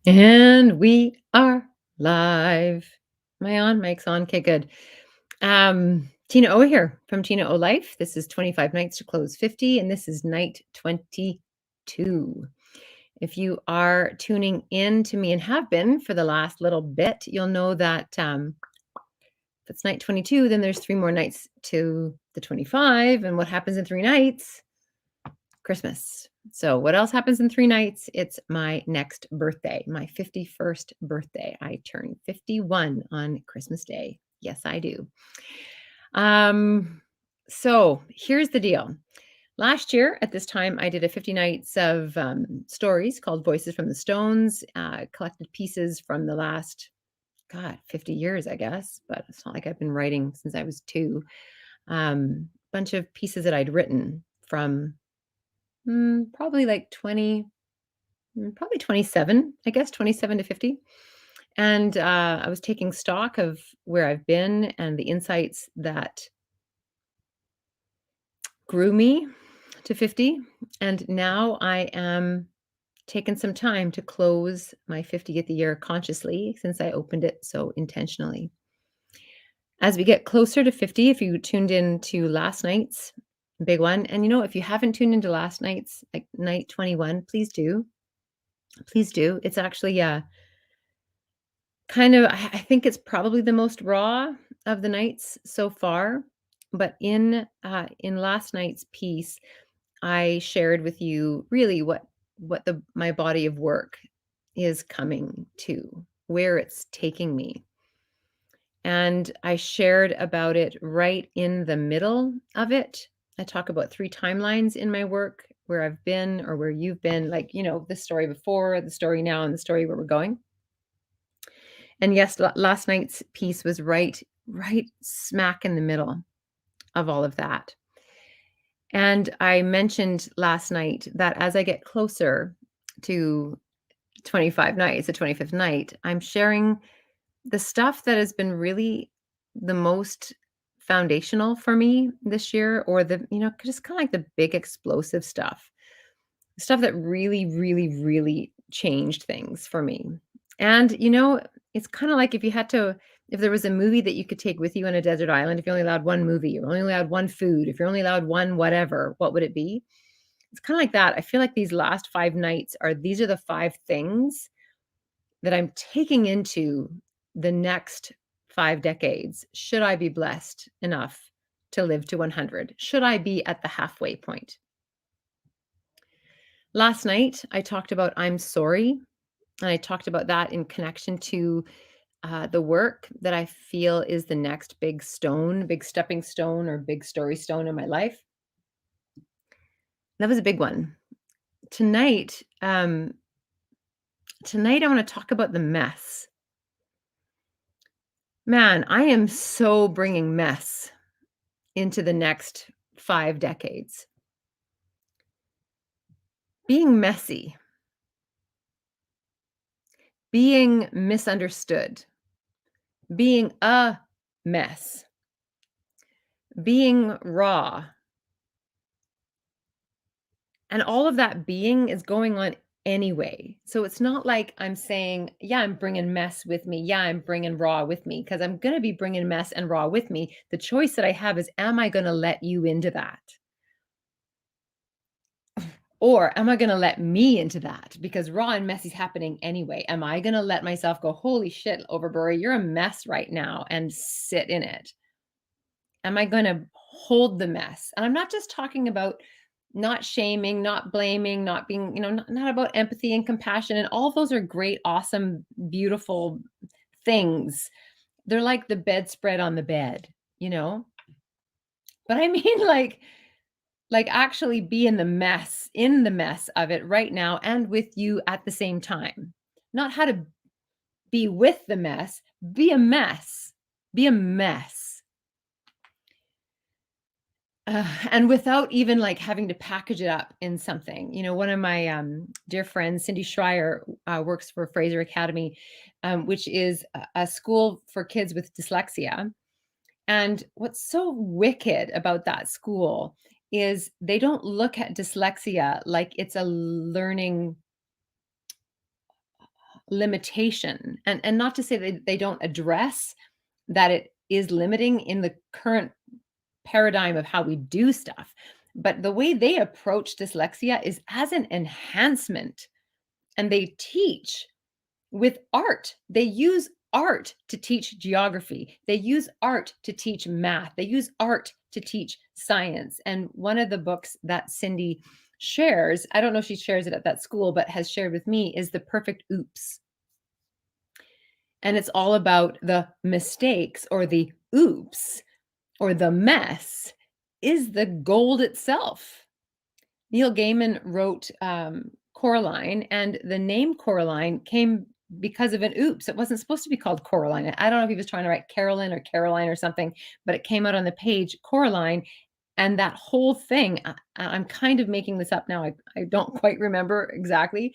And we are live. Am I on? Mic's on. Okay, good. Tina O here from Tina O Life. This is 25 nights to close 50, and this is night 22. If you are tuning in to me and have been for the last little bit, you'll know that if it's night 22, then there's 3 more nights to the 25. And what happens in 3 nights? Christmas. So what else happens in 3 nights? It's my next birthday, my 51st birthday. I turn 51 on Christmas Day. Yes, I do. So here's the deal. Last year at this time, I did a 50 nights of stories called Voices from the Stones, collected pieces from the last, 50 years, I guess, but it's not like I've been writing since I was 2. Bunch of pieces that I'd written from probably like 20, probably 27, I guess 27 to 50. And I was taking stock of where I've been and the insights that grew me to 50. And now I am taking some time to close my 50th year consciously since I opened it so intentionally. As we get closer to 50, if you tuned in to last night's big one, and if you haven't tuned into last night's, like night 21, please do. Please do. It's actually, kind of, I think it's probably the most raw of the nights so far. But in last night's piece, I shared with you really what my body of work is coming to, where it's taking me. And I shared about it right in the middle of it. I talk about 3 timelines in my work, where I've been or where you've been, like, the story before, the story now, and the story where we're going. And yes, last night's piece was right smack in the middle of all of that. And I mentioned last night that as I get closer to 25 nights, the 25th night, I'm sharing the stuff that has been really the most foundational for me this year, or just kind of like the big explosive stuff that really, really, really changed things for me. And, it's kind of like if there was a movie that you could take with you on a desert island, if you're only allowed one movie, you're only allowed one food, if you're only allowed one whatever, what would it be? It's kind of like that. I feel like these last 5 nights these are the 5 things that I'm taking into the next 5 decades. Should I be blessed enough to live to 100? Should I be at the halfway point? Last night, I talked about I'm sorry, and I talked about that in connection to the work that I feel is the next big stone, big stepping stone, or big story stone in my life. That was a big one. Tonight, I want to talk about the mess. Man, I am so bringing mess into the next 5 decades. Being messy, being misunderstood, being a mess, being raw. And all of that being is going on anyway. So it's not like I'm saying, yeah, I'm bringing mess with me. Yeah, I'm bringing raw with me, because I'm going to be bringing mess and raw with me. The choice that I have is, am I going to let you into that? Or am I going to let me into that? Because raw and messy is happening anyway. Am I going to let myself go, holy shit, Overbury, you're a mess right now, and sit in it? Am I going to hold the mess? And I'm not just talking about not shaming, not blaming, not being, not about empathy and compassion. And all of those are great, awesome, beautiful things. They're like the bedspread on the bed, you know? But I mean, like actually be in the mess of it right now and with you at the same time. Not how to be with the mess, be a mess. Be a mess. And without even like having to package it up in something. One of my dear friends, Cindy Schreier, works for Fraser Academy, which is a school for kids with dyslexia. And what's so wicked about that school is they don't look at dyslexia like it's a learning limitation. And not to say that they don't address that it is limiting in the current paradigm of how we do stuff. But the way they approach dyslexia is as an enhancement, and they teach with art. They use art to teach geography. They use art to teach math. They use art to teach science. And one of the books that Cindy shares, I don't know if she shares it at that school, but has shared with me, is The Perfect Oops. And it's all about the mistakes or the oops or the mess is the gold itself. Neil Gaiman wrote Coraline, and the name Coraline came because of an oops. It wasn't supposed to be called Coraline. I don't know if he was trying to write Carolyn or Caroline or something, but it came out on the page Coraline. And that whole thing, I'm kind of making this up now. I don't quite remember exactly.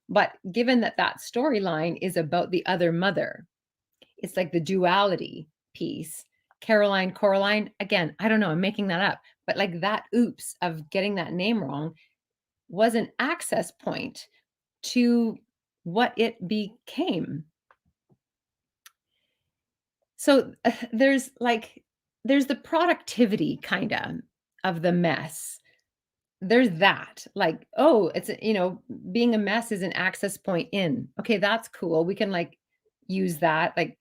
But given that that storyline is about the other mother, it's like the duality piece. Caroline, Coraline, again, I don't know, I'm making that up. But like that oops of getting that name wrong was an access point to what it became. So there's the productivity kind of the mess. There's that, like, oh, being a mess is an access point in. Okay, that's cool. We can like use that. Like,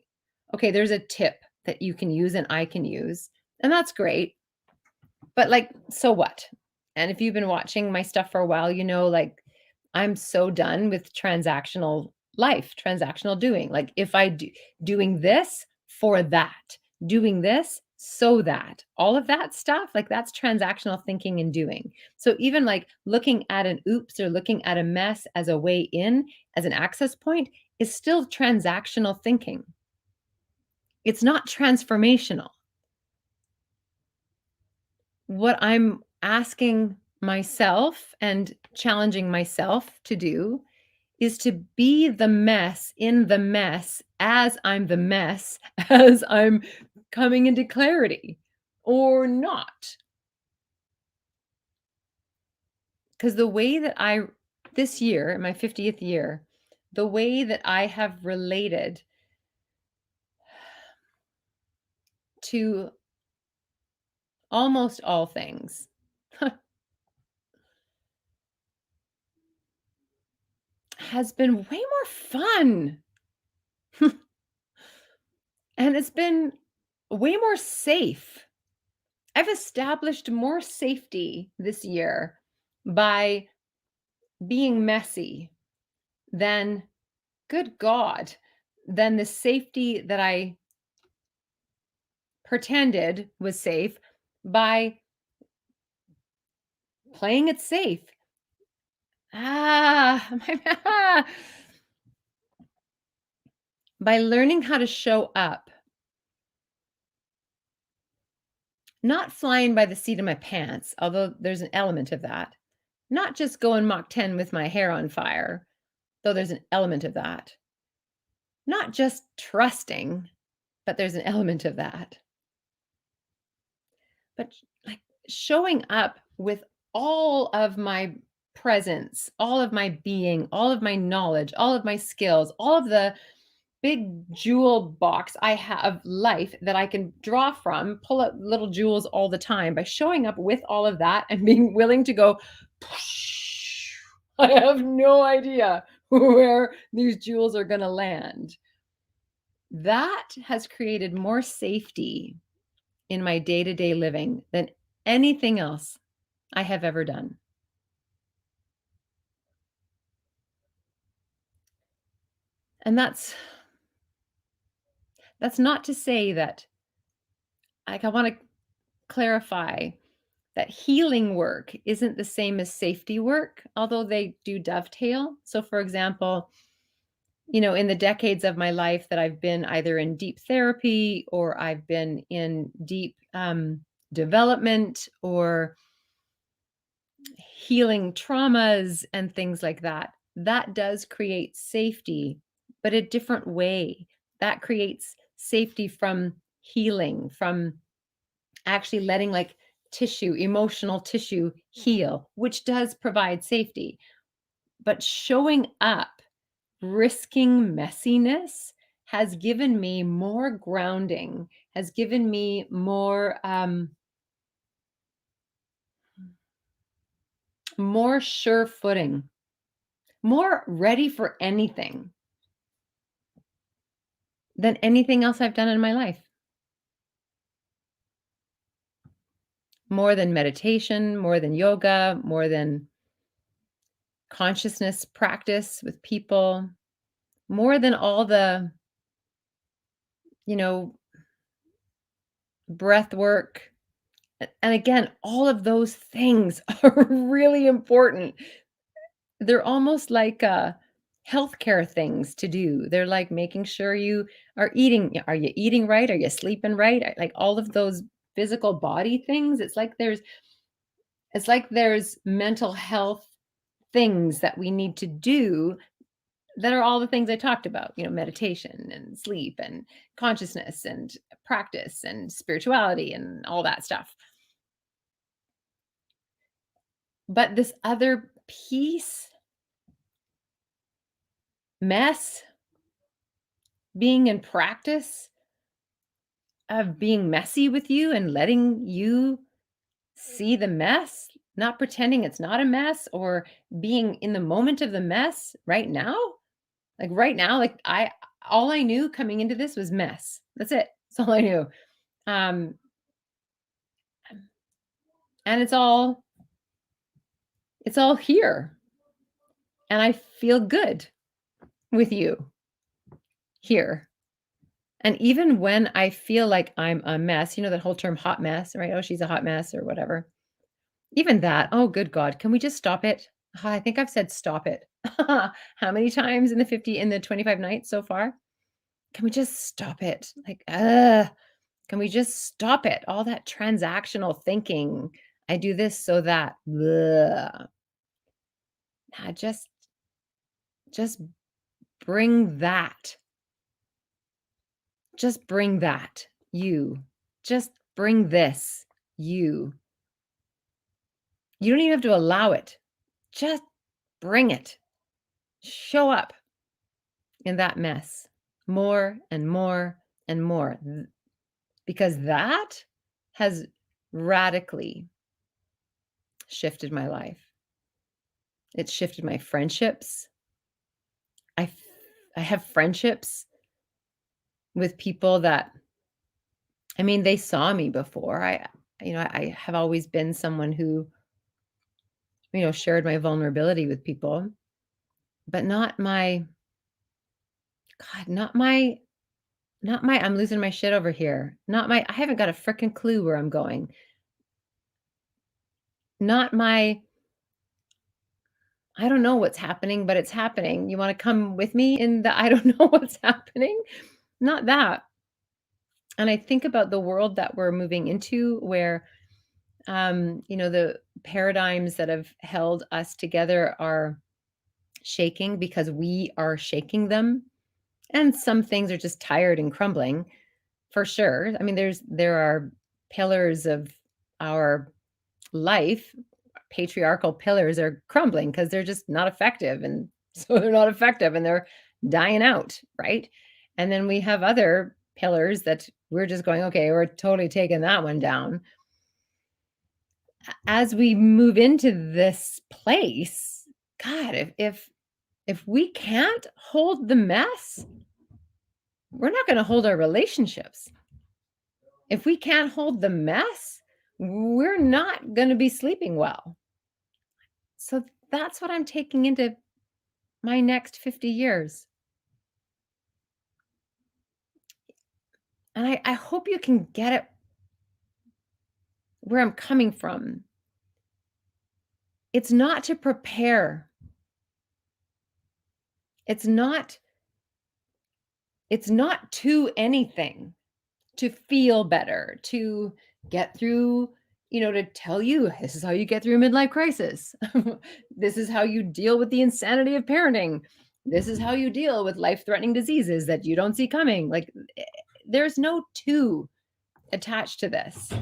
okay, there's a tip that you can use and I can use, and that's great. But like, so what? And if you've been watching my stuff for a while, like I'm so done with transactional life, transactional doing. Like if I do doing this for that, doing this so that, all of that stuff, like that's transactional thinking and doing. So even like looking at an oops or looking at a mess as a way in, as an access point, is still transactional thinking. It's not transformational. What I'm asking myself and challenging myself to do is to be the mess in the mess as I'm the mess, as I'm coming into clarity or not. Because the way that this year, my 50th year, the way that I have related to almost all things has been way more fun. And it's been way more safe. I've established more safety this year by being messy than, good God, than the safety that I pretended was safe by playing it safe. By learning how to show up, not flying by the seat of my pants, although there's an element of that. Not just going Mach 10 with my hair on fire, though there's an element of that. Not just trusting, but there's an element of that. But like showing up with all of my presence, all of my being, all of my knowledge, all of my skills, all of the big jewel box I have life that I can draw from, pull out little jewels all the time by showing up with all of that and being willing to go, I have no idea where these jewels are going to land. That has created more safety in my day-to-day living than anything else I have ever done. And that's not to say that, like, I want to clarify that healing work isn't the same as safety work, although they do dovetail. So for example, in the decades of my life that I've been either in deep therapy or I've been in deep development or healing traumas and things like that, that does create safety, but a different way. That creates safety from healing, from actually letting like tissue, emotional tissue heal, which does provide safety. But showing up risking messiness has given me more grounding, has given me more sure footing, more ready for anything than anything else I've done in my life. More than meditation, more than yoga, more than consciousness practice with people, more than all the, you know, breath work. And again, all of those things are really important. They're almost like healthcare things to do. They're like making sure you are eating. Are you eating right? Are you sleeping right? Like all of those physical body things. It's like there's mental health things that we need to do that are all the things I talked about, meditation and sleep and consciousness and practice and spirituality and all that stuff. But this other piece, mess, being in practice of being messy with you and letting you see the mess, not pretending it's not a mess or being in the moment of the mess right now. Like right now, like all I knew coming into this was mess. That's it. That's all I knew. Um, and it's all here. And I feel good with you here. And even when I feel like I'm a mess, that whole term hot mess, right? Oh, she's a hot mess or whatever. Even that, oh, good God, can we just stop it? I think I've said stop it. How many times in the 25 nights so far? Can we just stop it? Like, can we just stop it? All that transactional thinking. I do this so that. Ugh. Nah, just bring that. Just bring that. You. Just bring this. You. You don't even have to allow it. Just bring it. Show up in that mess more and more and more because that has radically shifted my life. It's shifted my friendships. I f- I have friendships with people that, I mean, they saw me before. I have always been someone who, shared my vulnerability with people, but not my God, not my I'm losing my shit over here. Not my I haven't got a freaking clue where I'm going. Not my I don't know what's happening, but it's happening. You wanna come with me in the I don't know what's happening? Not that. And I think about the world that we're moving into where, the paradigms that have held us together are shaking because we are shaking them, and some things are just tired and crumbling for sure. I mean, there are pillars of our life, patriarchal pillars are crumbling because they're just not effective. And so they're not effective and they're dying out, right? And then we have other pillars that we're just going, okay, we're totally taking that one down. As we move into this place, God, if we can't hold the mess, we're not going to hold our relationships. If we can't hold the mess, we're not going to be sleeping well. So that's what I'm taking into my next 50 years. And I hope you can get it where I'm coming from. It's not to prepare. It's not to anything to feel better, to get through, to tell you this is how you get through a midlife crisis. This is how you deal with the insanity of parenting. This is how you deal with life-threatening diseases that you don't see coming. Like there's no to attached to this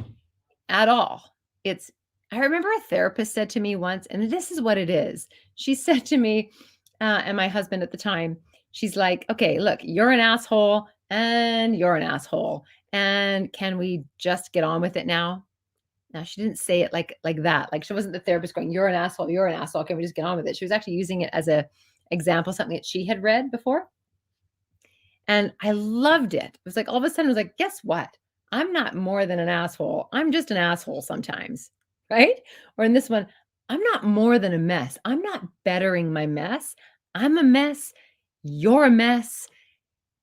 at all. It's I remember a therapist said to me once, and this is what it is. She said to me, and my husband at the time, She's like, "Okay, look, you're an asshole and you're an asshole. And can we just get on with it now?" Now, she didn't say it like that. Like, she wasn't the therapist going, "You're an asshole. You're an asshole. Can we just get on with it?" She was actually using it as a example, something that she had read before. And I loved it. It was like all of a sudden, I was like, guess what? I'm not more than an asshole. I'm just an asshole sometimes. Right. Or in this one, I'm not more than a mess. I'm not bettering my mess. I'm a mess. You're a mess.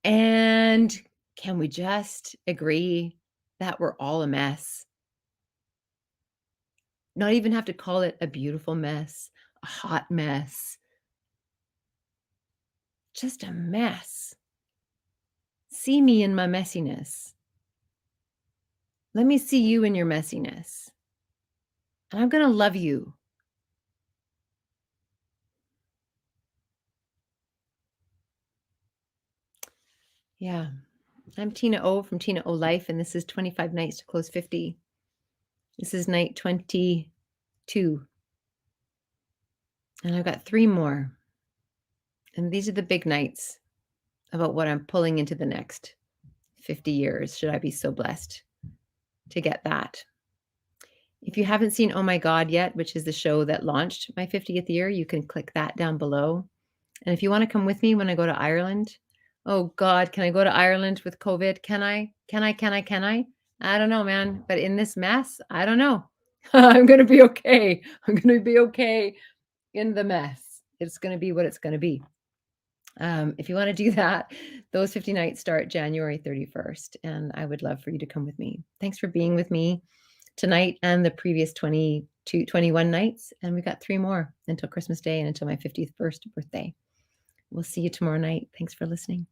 And can we just agree that we're all a mess? Not even have to call it a beautiful mess, a hot mess, just a mess. See me in my messiness. Let me see you in your messiness. And I'm going to love you. Yeah. I'm Tina O from Tina O Life, and this is 25 Nights to Close 50. This is night 22. And I've got 3 more. And these are the big nights about what I'm pulling into the next 50 years, should I be so blessed to get that. If you haven't seen Oh My God yet, which is the show that launched my 50th year, you can click that down below. And if you want to come with me when I go to Ireland, oh God, can I go to Ireland with COVID? Can I? Can I? Can I? Can I? I don't know, man. But in this mess, I don't know. I'm going to be okay. I'm going to be okay in the mess. It's going to be what it's going to be. If you want to do that, those 50 nights start January 31st. And I would love for you to come with me. Thanks for being with me tonight and the previous 22, 21 nights. And we've got 3 more until Christmas Day and until my 51st birthday. We'll see you tomorrow night. Thanks for listening.